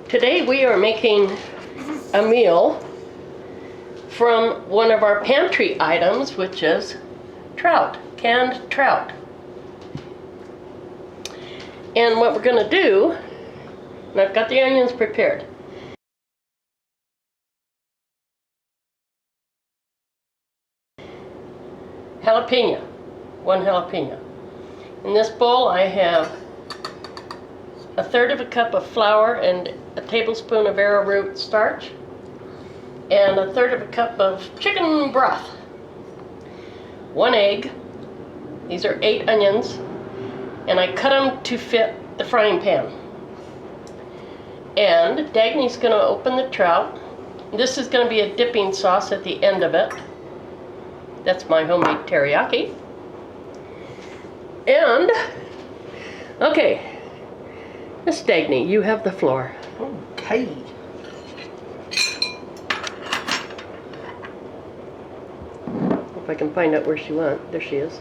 Today we are making a meal from one of our pantry items, which is trout, canned trout. And what we're going to do, and I've got the onions prepared. Jalapeno, 1 jalapeno. In this bowl I have 1/3 cup of flour and a tablespoon of arrowroot starch and 1/3 cup of chicken broth. 1 egg. These are 8 onions, and I cut them to fit the frying pan. And Dagney's going to open the trout. This is going to be a dipping sauce at the end of it. That's my homemade teriyaki. And, okay, Miss Dagney, you have the floor. Okay. If I can find out where she went. There she is.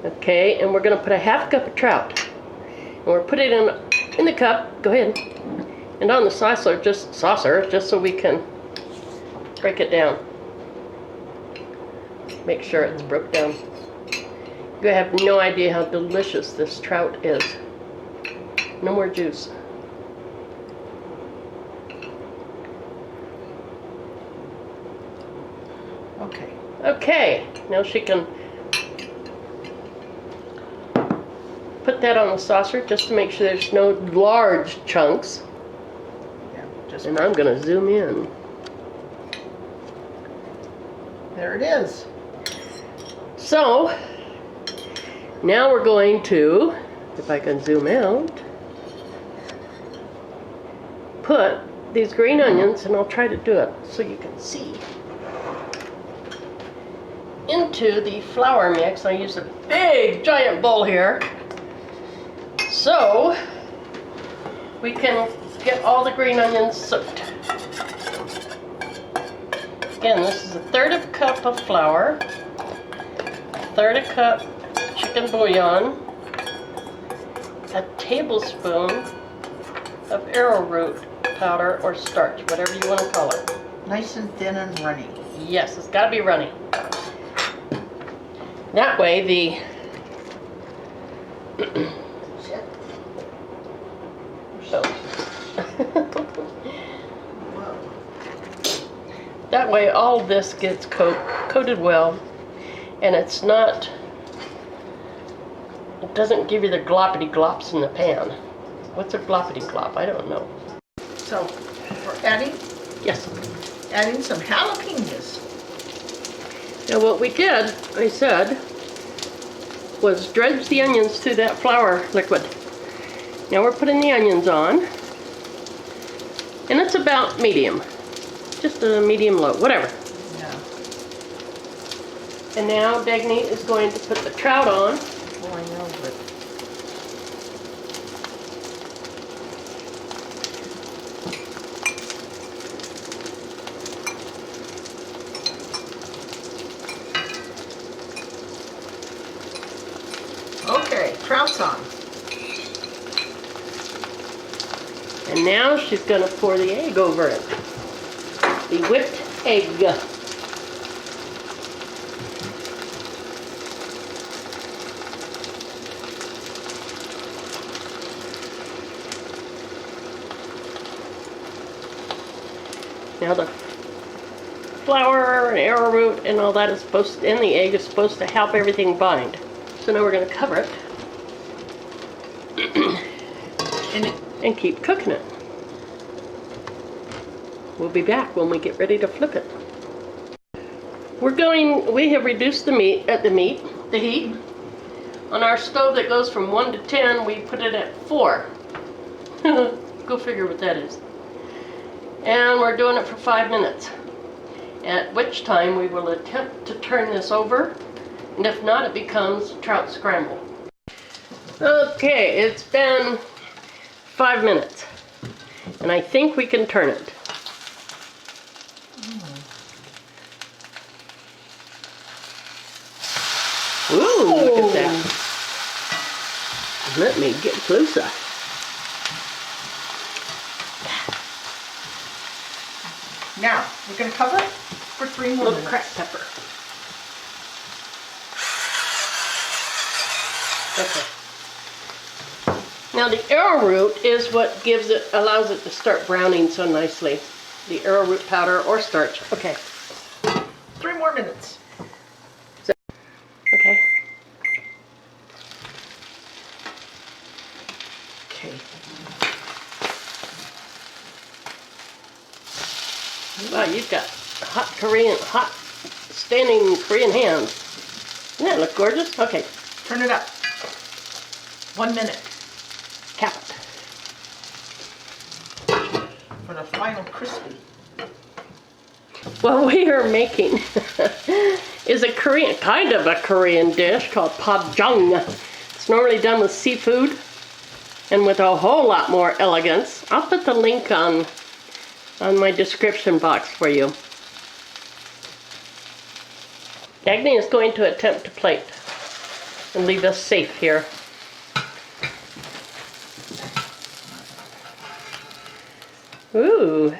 Okay, and we're going to put a 1/2 cup of trout. And we'll put it in the cup. Go ahead. And on the saucer, just so we can break it down. Make sure it's broke down. You have no idea how delicious this trout is. No more juice. Okay. Okay, now she can put that on the saucer just to make sure there's no large chunks. And I'm going to zoom in. There it is. So, now we're going to, if I can zoom out, put these green onions, and I'll try to do it so you can see, into the flour mix. I use a big giant bowl here so we can get all the green onions soaked. Again, this is 1/3 cup of flour, 1/3 cup chicken bouillon, a tablespoon of arrowroot powder or starch, whatever you want to call it. Nice and thin and runny. Yes, it's got to be runny. That way the that way all this gets coated well, and it's not, it doesn't give you the gloppity glops in the pan. What's a gloppity glop? I don't know. So we're adding some jalapenos. Now what we did, I said, was dredge the onions through that flour liquid. Now we're putting the onions on, and it's about medium. Just a medium low, whatever. Yeah. And now Dagney is going to put the trout on. Oh, I know, but okay, trout's on. And now she's going to pour the egg over it. The whipped egg. Now the flour and arrowroot and all that is supposed to, and the egg is supposed to help everything bind. So now we're going to cover it and keep cooking it. We'll be back when we get ready to flip it. We have reduced the heat. On our stove that goes from 1 to 10, we put it at 4. Go figure what that is. And we're doing it for 5 minutes. At which time we will attempt to turn this over, and if not, it becomes trout scramble. Okay, it's been 5 minutes, and I think we can turn it. Ooh, look at that. Let me get closer. Now, we're going to cover it for 3 more Little minutes. cracked pepper. Okay. Now the arrowroot is what allows it to start browning so nicely. The arrowroot powder or starch. Okay. 3 more minutes. Okay. Okay. Wow, you've got hot standing Korean hands. Doesn't that look gorgeous? Okay. Turn it up. 1 minute Cap it. for the final crispy. What we are making is kind of a Korean dish called Pajeon. It's normally done with seafood and with a whole lot more elegance. I'll put the link on my description box for you. Dagney is going to attempt to plate and leave us safe here. Ooh.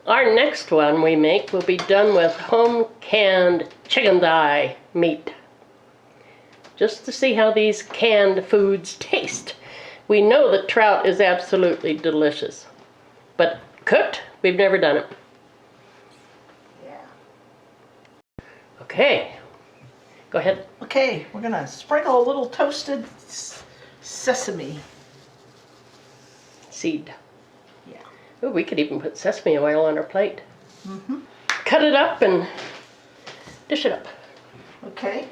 Our next one we make will be done with home-canned chicken thigh meat. Just to see how these canned foods taste. We know that trout is absolutely delicious, but cooked, we've never done it. Yeah. Okay, go ahead. Okay, we're going to sprinkle a little toasted sesame. Seed. Yeah. Oh, we could even put sesame oil on our plate. Mm-hmm. Cut it up and dish it up. Okay.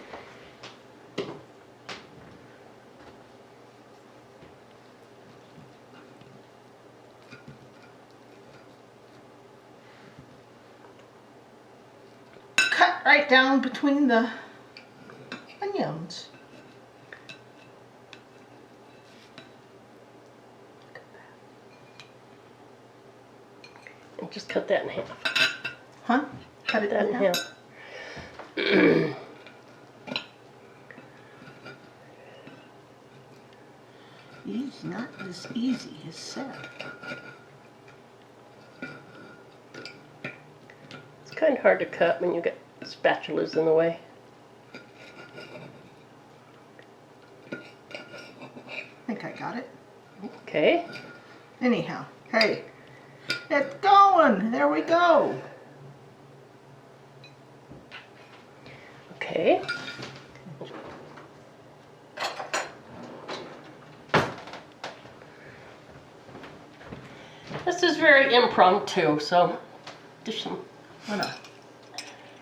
Cut right down between the onions. And just cut that in half. Huh? Cut it That in half. It's not as easy as said. It's kind of hard to cut when you get spatulas in the way. I think I got it. Okay. Anyhow, hey, it's going. There we go. Okay. This is very impromptu, so dish some. I'm gonna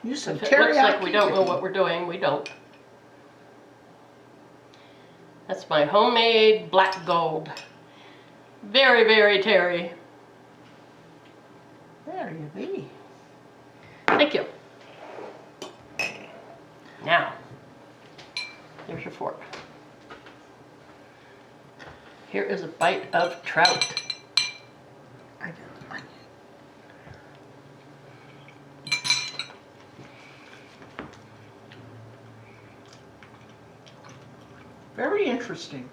use some If it looks like we teriyaki don't know chicken. what we're doing, we don't. That's my homemade black gold. Very, very terry. There you be. Thank you. Now, here's your fork. Here is a bite of trout. I got onion. Very interesting.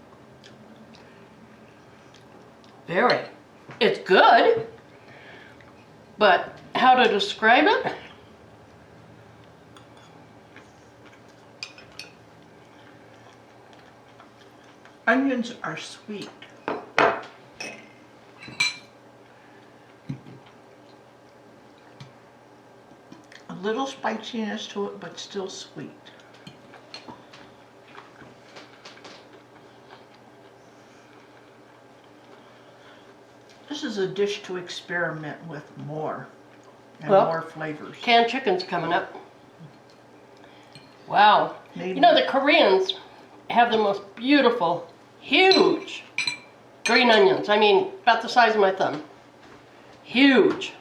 Very. It's good, but how to describe it? Onions are sweet. A little spiciness to it, but still sweet. This is a dish to experiment with more and Well, more flavors. Canned chicken's coming up. Wow. Maybe. You know, the Koreans have the most beautiful, huge green onions. I mean, about the size of my thumb. Huge.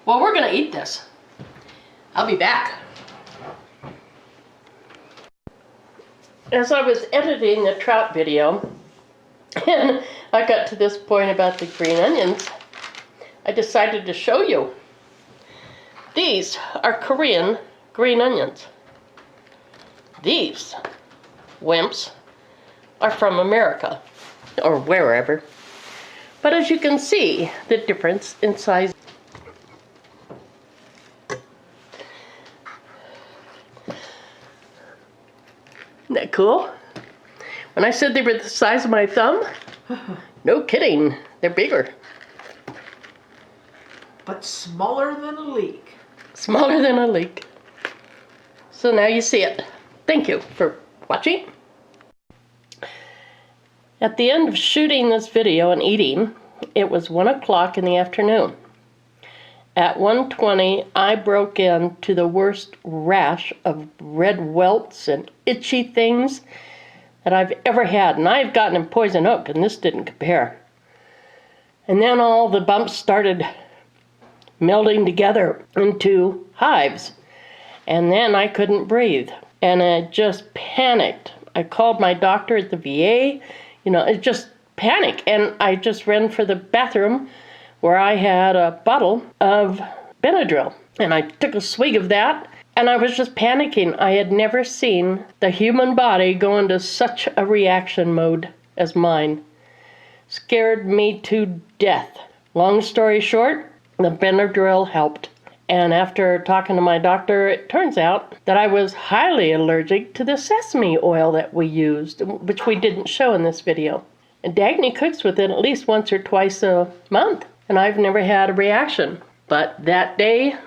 Well, we're going to eat this. I'll be back. As I was editing the trout video, and I got to this point about the green onions, I decided to show you. These are Korean green onions. These wimps are from America, or wherever. But as you can see, the difference in size. Isn't that cool? When I said they were the size of my thumb, no kidding, they're bigger. But smaller than a leek. Smaller than a leek. So now you see it. Thank you for watching. At the end of shooting this video and eating, it was 1 o'clock in the afternoon. At 1:20, I broke into the worst rash of red welts and itchy things that I've ever had. And I've gotten in Poison Oak, and this didn't compare. And then all the bumps started melding together into hives. And then I couldn't breathe. And I just panicked. I called my doctor at the VA. It just panic. And I just ran for the bathroom where I had a bottle of Benadryl. And I took a swig of that, and I was just panicking. I had never seen the human body go into such a reaction mode as mine. Scared me to death. Long story short, the Benadryl helped. And after talking to my doctor, it turns out that I was highly allergic to the sesame oil that we used, which we didn't show in this video. And Dagney cooks with it at least once or twice a month. And I've never had a reaction. But that day,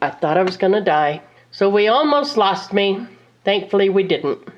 I thought I was going to die. So we almost lost me. Thankfully, we didn't.